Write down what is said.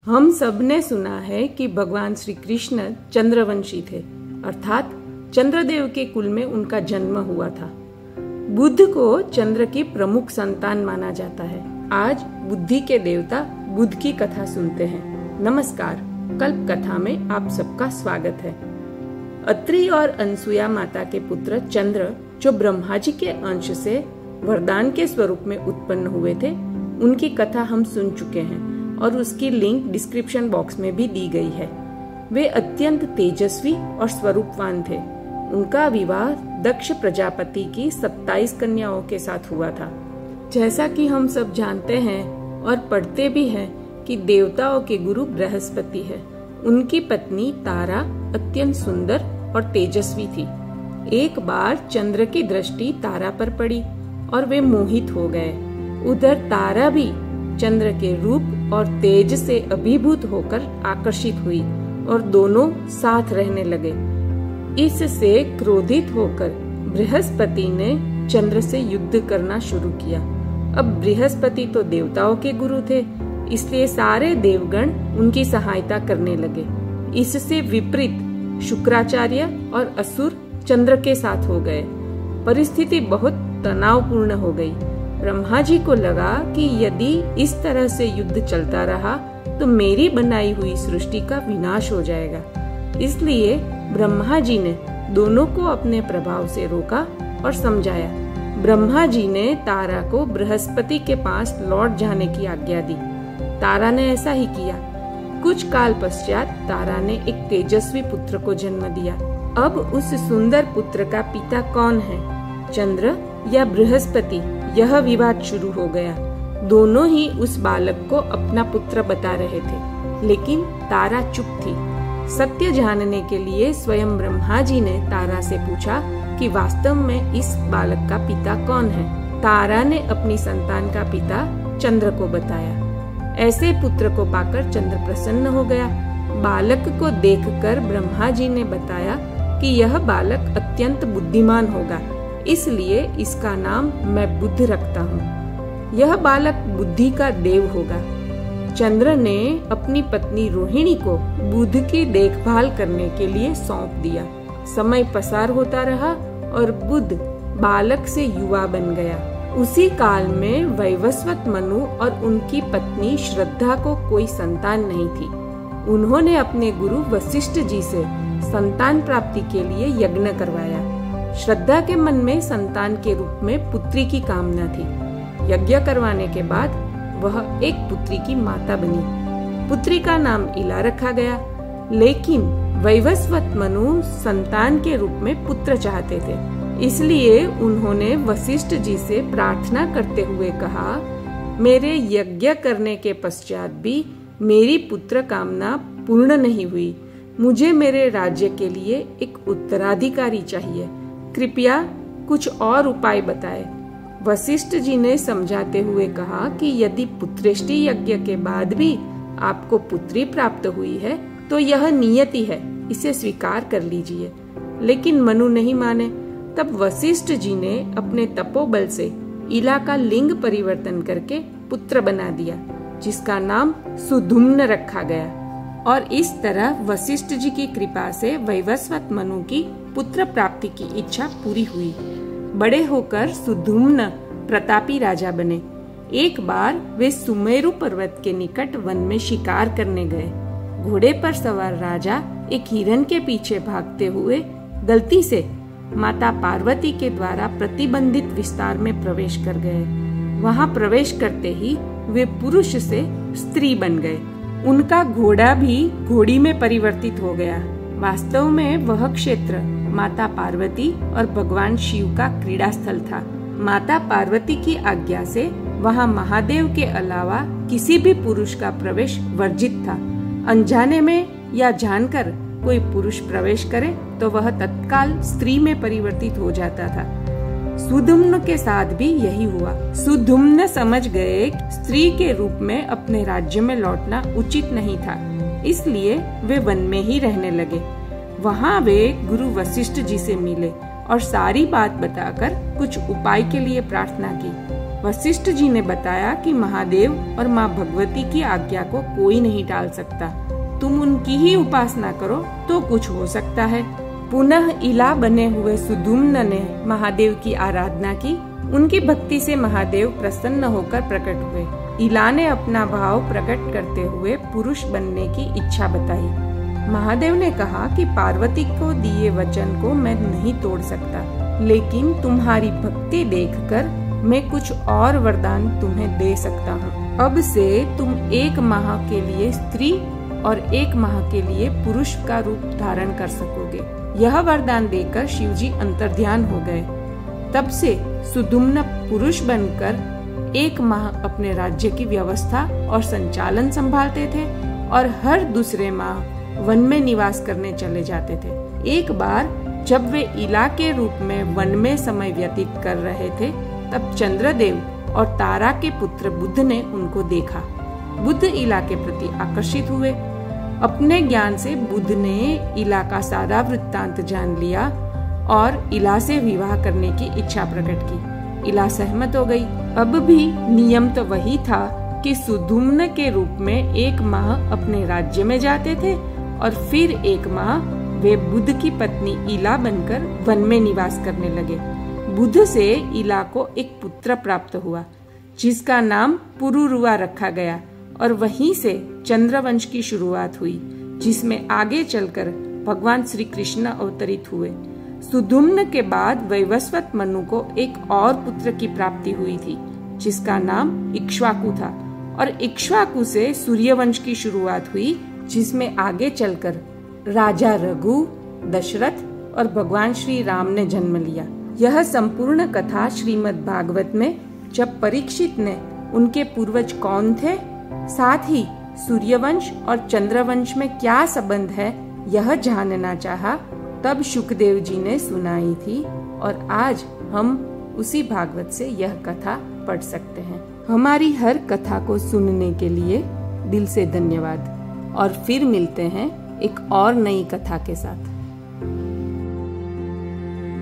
हम सब ने सुना है कि भगवान श्री कृष्ण चंद्रवंशी थे, अर्थात चंद्रदेव के कुल में उनका जन्म हुआ था। बुद्ध को चंद्र की प्रमुख संतान माना जाता है। आज बुद्धि के देवता बुद्ध की कथा सुनते हैं। नमस्कार, कल्प कथा में आप सबका स्वागत है। अत्रि और अनसुया माता के पुत्र चंद्र, जो ब्रह्मा जी के अंश से वरदान के स्वरूप में उत्पन्न हुए थे, उनकी कथा हम सुन चुके हैं और उसकी लिंक डिस्क्रिप्शन बॉक्स में भी दी गई है। वे अत्यंत तेजस्वी और स्वरूपवान थे। उनका विवाह दक्ष प्रजापति की 27 कन्याओं के साथ हुआ था। जैसा कि हम सब जानते हैं और पढ़ते भी हैं कि देवताओं के गुरु बृहस्पति है। उनकी पत्नी तारा अत्यंत सुंदर और तेजस्वी थी। एक बार चंद्र की दृष्टि तारा पर पड़ी और वे मोहित हो गए। उधर तारा भी चंद्र के रूप और तेज से अभिभूत होकर आकर्षित हुई और दोनों साथ रहने लगे। इससे क्रोधित होकर बृहस्पति ने चंद्र से युद्ध करना शुरू किया। अब बृहस्पति तो देवताओं के गुरु थे, इसलिए सारे देवगण उनकी सहायता करने लगे। इससे विपरीत शुक्राचार्य और असुर चंद्र के साथ हो गए। परिस्थिति बहुत तनावपूर्ण हो गई। ब्रह्मा जी को लगा कि यदि इस तरह से युद्ध चलता रहा तो मेरी बनाई हुई सृष्टि का विनाश हो जाएगा। इसलिए ब्रह्मा जी ने दोनों को अपने प्रभाव से रोका और समझाया। ब्रह्मा जी ने तारा को बृहस्पति के पास लौट जाने की आज्ञा दी। तारा ने ऐसा ही किया। कुछ काल पश्चात तारा ने एक तेजस्वी पुत्र को जन्म दिया। अब उस सुंदर पुत्र का पिता कौन है, चंद्र या बृहस्पति? यह विवाद शुरू हो गया। दोनों ही उस बालक को अपना पुत्र बता रहे थे, लेकिन तारा चुप थी। सत्य जानने के लिए स्वयं ब्रह्मा जी ने तारा से पूछा कि वास्तव में इस बालक का पिता कौन है। तारा ने अपनी संतान का पिता चंद्र को बताया। ऐसे पुत्र को पाकर चंद्र प्रसन्न हो गया। बालक को देखकर ब्रह्मा जी ने बताया कि यह बालक अत्यंत बुद्धिमान होगा, इसलिए इसका नाम मैं बुद्ध रखता हूँ। यह बालक बुद्धि का देव होगा। चंद्र ने अपनी पत्नी रोहिणी को बुद्ध की देखभाल करने के लिए सौंप दिया। समय पसार होता रहा और बुद्ध बालक से युवा बन गया। उसी काल में वैवस्वत मनु और उनकी पत्नी श्रद्धा को कोई संतान नहीं थी। उन्होंने अपने गुरु वशिष्ठ जी से संतान प्राप्ति के लिए यज्ञ करवाया। श्रद्धा के मन में संतान के रूप में पुत्री की कामना थी। यज्ञ करवाने के बाद वह एक पुत्री की माता बनी। पुत्री का नाम इला रखा गया, लेकिन वैवस्वत मनु संतान के रूप में पुत्र चाहते थे। इसलिए उन्होंने वशिष्ठ जी से प्रार्थना करते हुए कहा, मेरे यज्ञ करने के पश्चात भी मेरी पुत्र कामना पूर्ण नहीं हुई। मुझे मेरे राज्य के लिए एक उत्तराधिकारी चाहिए। कृपया कुछ और उपाय बताएं। वशिष्ठ जी ने समझाते हुए कहा कि यदि पुत्रेष्टि यज्ञ के बाद भी आपको पुत्री प्राप्त हुई है तो यह नियति है, इसे स्वीकार कर लीजिए। लेकिन मनु नहीं माने। तब वशिष्ठ जी ने अपने तपोबल से इला का लिंग परिवर्तन करके पुत्र बना दिया, जिसका नाम सुधुम्न रखा गया। और इस तरह वशिष्ठ जी की कृपा से वैवस्वत मनु की पुत्र प्राप्ति की इच्छा पूरी हुई। बड़े होकर सुधुम्न प्रतापी राजा बने। एक बार वे सुमेरु पर्वत के निकट वन में शिकार करने गए। घोड़े पर सवार राजा एक हिरण के पीछे भागते हुए गलती से माता पार्वती के द्वारा प्रतिबंधित विस्तार में प्रवेश कर गए। वहां प्रवेश करते ही वे पुरुष से स्त्री बन गए। उनका घोड़ा भी घोड़ी में परिवर्तित हो गया। वास्तव में वह क्षेत्र माता पार्वती और भगवान शिव का क्रीड़ा स्थल था। माता पार्वती की आज्ञा से वहां महादेव के अलावा किसी भी पुरुष का प्रवेश वर्जित था। अनजाने में या जानकर कोई पुरुष प्रवेश करे तो वह तत्काल स्त्री में परिवर्तित हो जाता था। सुधुम्न के साथ भी यही हुआ। सुधुम्न समझ गए स्त्री के रूप में अपने राज्य में लौटना उचित नहीं था, इसलिए वे वन में ही रहने लगे। वहाँ वे गुरु वशिष्ठ जी से मिले और सारी बात बताकर कुछ उपाय के लिए प्रार्थना की। वशिष्ठ जी ने बताया कि महादेव और माँ भगवती की आज्ञा को कोई नहीं टाल सकता। तुम उनकी ही उपासना करो तो कुछ हो सकता है। पुनः इला बने हुए सुदुम्न ने महादेव की आराधना की। उनकी भक्ति से महादेव प्रसन्न होकर प्रकट हुए। इला ने अपना भाव प्रकट करते हुए पुरुष बनने की इच्छा बताई। महादेव ने कहा कि पार्वती को दिए वचन को मैं नहीं तोड़ सकता, लेकिन तुम्हारी भक्ति देखकर मैं कुछ और वरदान तुम्हें दे सकता हूँ। अब से तुम 1 माह के लिए स्त्री और 1 माह के लिए पुरुष का रूप धारण कर सकोगे। यह वरदान देकर शिवजी अंतर्ध्यान हो गए। तब से सुदुम्न पुरुष बनकर 1 माह अपने राज्य की व्यवस्था और संचालन संभालते थे और हर दूसरे माह वन में निवास करने चले जाते थे। एक बार जब वे इला के रूप में वन में समय व्यतीत कर रहे थे, तब चंद्रदेव और तारा के पुत्र बुध ने उनको देखा। बुध इला के प्रति आकर्षित हुए। अपने ज्ञान से बुध ने इला का सारा वृत्तांत जान लिया और इला से विवाह करने की इच्छा प्रकट की। इला सहमत हो गई। अब भी नियम तो वही था कि सुदुम्न के रूप में 1 माह अपने राज्य में जाते थे और फिर 1 माह वे बुध की पत्नी इला बनकर वन में निवास करने लगे। बुध से इला को एक पुत्र प्राप्त हुआ, जिसका नाम पुरुरुआ रखा गया और वहीं से चंद्रवंश की शुरुआत हुई, जिसमें आगे चलकर भगवान श्री कृष्ण अवतरित हुए। सुदुम्न के बाद वैवस्वत मनु को एक और पुत्र की प्राप्ति हुई थी, जिसका नाम इक्ष्वाकु था, और इक्ष्वाकु से सूर्यवंश की शुरुआत हुई, जिसमें आगे चलकर राजा रघु, दशरथ और भगवान श्री राम ने जन्म लिया। यह संपूर्ण कथा श्रीमद् भागवत में जब परीक्षित ने उनके पूर्वज कौन थे, साथ ही सूर्यवंश और चंद्रवंश में क्या संबंध है, यह जानना चाहा, तब शुकदेव जी ने सुनाई थी और आज हम उसी भागवत से यह कथा पढ़ सकते हैं। हमारी हर कथा को सुनने के लिए दिल से धन्यवाद और फिर मिलते हैं एक और नई कथा के साथ।